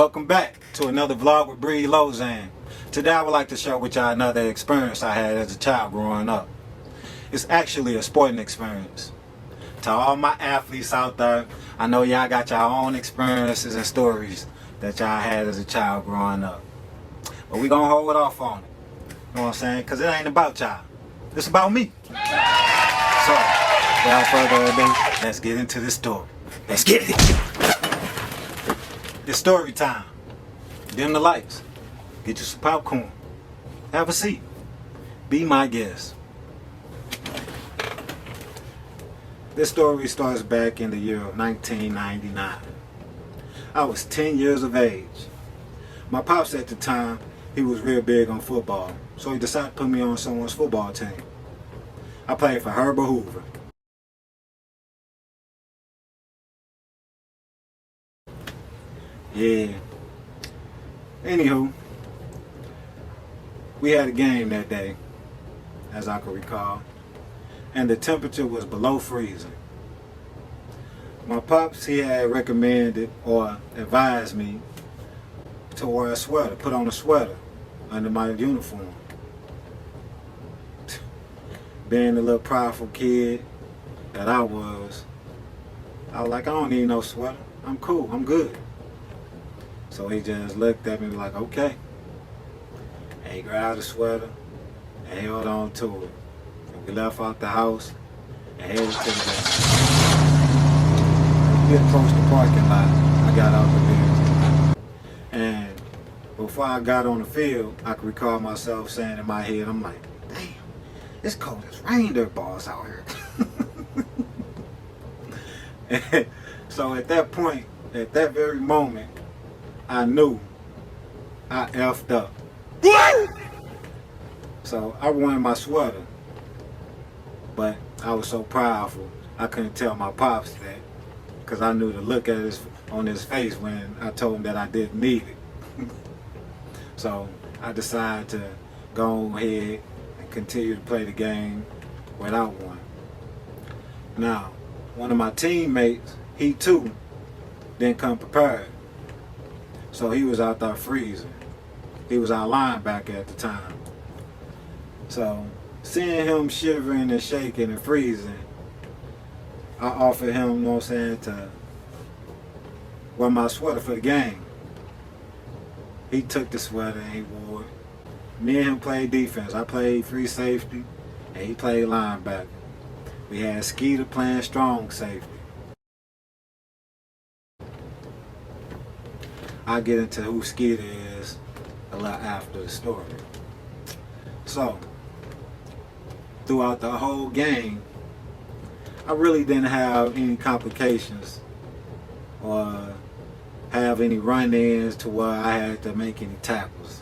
welcome back to another vlog with Lozan. Today I would like to share with y'all another experience I had as a child growing up. It's actually a sporting experience. To all my athletes out there, I know y'all got your own experiences and stories that y'all had as a child growing up. But we gonna hold off on it. You know what I'm saying? Because it ain't about y'all. It's about me. So, without further ado, let's get into the story. Let's get it. It's story time. Dim the lights. Get you some popcorn. Have a seat. Be my guest. This story starts back in the year of 1999. I was 10 years of age. My pops at the time, he was real big on football, so he decided to put me on someone's football team. I played for Herbert Hoover. Yeah. Anywho, we had a game that day, as I can recall, and the temperature was below freezing. My pops, he had recommended or advised me to wear a sweater, put on a sweater under my uniform. Being the little prideful kid that I was like, I don't need no sweater. I'm cool, I'm good. So he just looked at me like, okay. And he grabbed the sweater and held on to it. And we left out the house and headed to the game. We approached the parking lot. I got out the building. And before I got on the field, I could recall myself saying in my head, I'm like, damn, it's cold as reindeer balls out here. So at that point, at that very moment, I knew I effed up. So I wanted my sweater, but I was so prideful I couldn't tell my pops that, because I knew the look on his face when I told him that I didn't need it. So I decided to go ahead and continue to play the game without one. Now, one of my teammates, he too didn't come prepared. So he was out there freezing. He was our linebacker at the time. So seeing him shivering and shaking and freezing, I offered him, you know what I'm saying, to wear my sweater for the game. He took the sweater and he wore it. Me and him played defense. I played free safety and he played linebacker. We had Skeeter playing strong safety. I'll get into who Skeeter is a lot after the story. So, throughout the whole game, I really didn't have any complications or have any run-ins to where I had to make any tackles.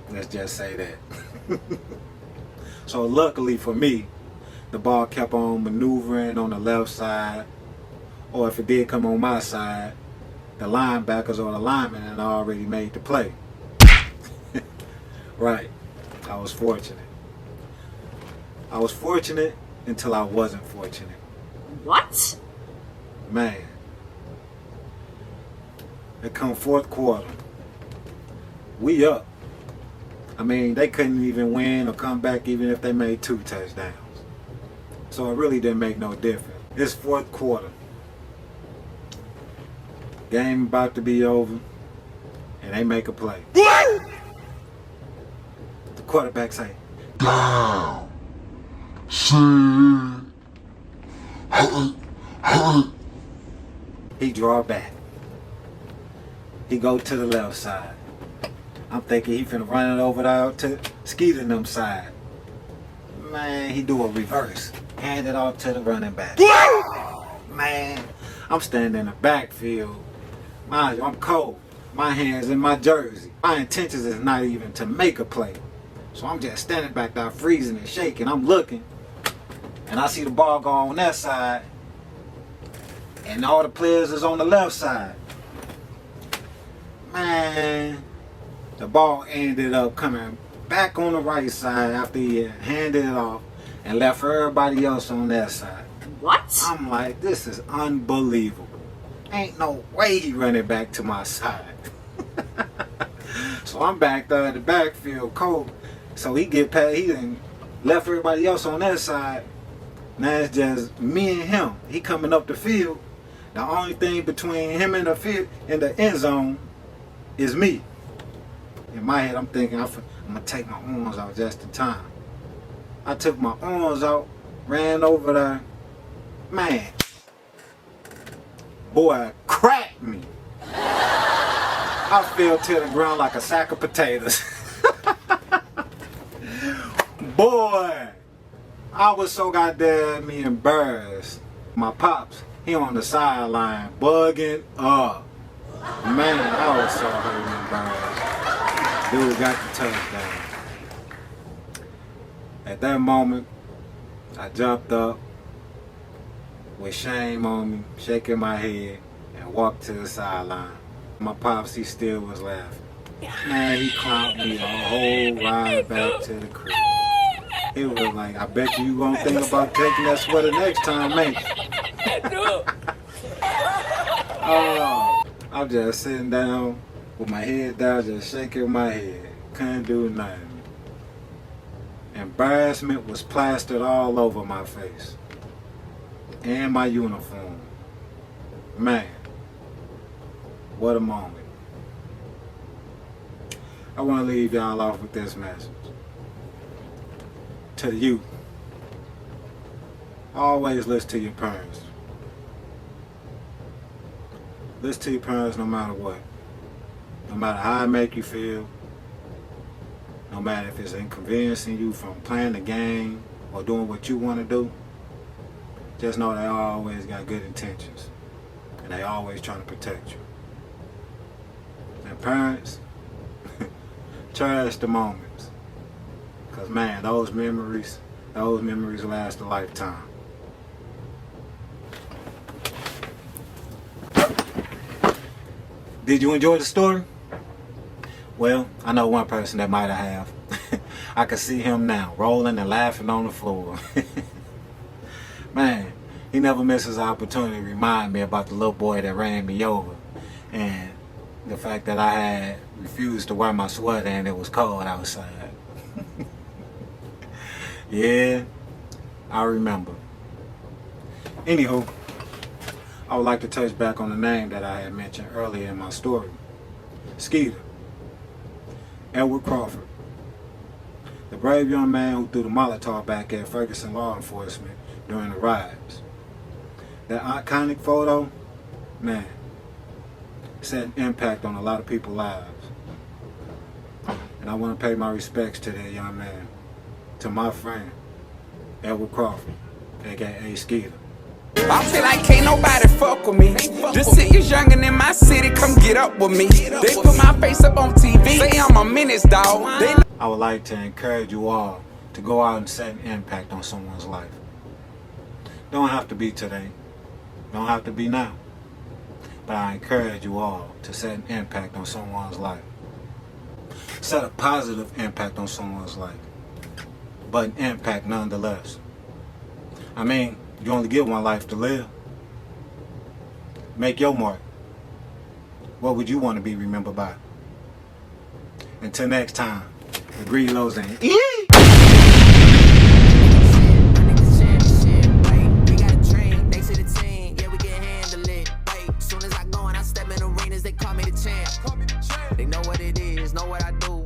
Let's just say that. So luckily for me, the ball kept on maneuvering on the left side, or if it did come on my side, the linebackers or the linemen had already made the play. Right. I was fortunate. I was fortunate until I wasn't fortunate. What? Man. It come fourth quarter. We up. I mean, they couldn't even win or come back even if they made 2 touchdowns. So it really didn't make no difference. It's fourth quarter. Game about to be over, and they make a play. The quarterback say, down. He draw back. He go to the left side. I'm thinking he finna run it over there to Skeeter and them side. Man, he do a reverse. Hand it off to the running back. Man, I'm standing in the backfield. Mind you, I'm cold. My hands in my jersey. My intentions is not even to make a play. So I'm just standing back there freezing and shaking. I'm looking. And I see the ball go on that side. And all the players is on the left side. Man, the ball ended up coming back on the right side after he handed it off and left everybody else on that side. What? I'm like, this is unbelievable. Ain't no way he running back to my side. So I'm back there at the backfield, cold. So he get past, he done left everybody else on that side. Now it's just me and him. He coming up the field. The only thing between him and the field in the end zone is me. In my head, I'm thinking I'm gonna take my arms out just in time. I took my arms out, ran over there. Man, boy, cracked me. I fell to the ground like a sack of potatoes. Boy, I was so goddamn embarrassed. My pops, he on the sideline bugging up. Man, I was so hurt and embarrassed. Dude got the touchdown. At that moment, I jumped up with shame on me, shaking my head, and walked to the sideline. My pops, he still was laughing. Man, he clowned me the whole ride back to the crib. It was like, I bet you gonna think about taking that sweater next time, ain't you? Oh, I'm just sitting down with my head down, just shaking my head. Couldn't do nothing. Embarrassment was plastered all over my face. And my uniform. Man, what a moment. I want to leave y'all off with this message. To the youth, always listen to your parents. Listen to your parents no matter what. No matter how it make you feel. No matter if it's inconveniencing you from playing the game or doing what you want to do. Just know they always got good intentions. And they always trying to protect you. And parents, cherish the moments. Because man, those memories last a lifetime. Did you enjoy the story? Well, I know one person that might have. I can see him now, rolling and laughing on the floor. Man, he never misses an opportunity to remind me about the little boy that ran me over. And the fact that I had refused to wear my sweater and it was cold outside. Yeah, I remember. Anywho, I would like to touch back on the name that I had mentioned earlier in my story. Skeeter. Edward Crawford. The brave young man who threw the Molotov back at Ferguson law enforcement during the riots. That iconic photo, man, set an impact on a lot of people's lives. And I want to pay my respects to that young man. To my friend, Edward Crawford, aka Skeeter. I feel like can't nobody fuck with me. The city's youngin' in my city, come get up with me. They put my face up on TV, say I'm a menace, dog. I would like to encourage you all to go out and set an impact on someone's life. Don't have to be today. Don't have to be now. But I encourage you all to set an impact on someone's life. Set a positive impact on someone's life. But an impact nonetheless. I mean, you only get one life to live. Make your mark. What would you want to be remembered by? Until next time, agree, Lozan. They know what it is, know what I do.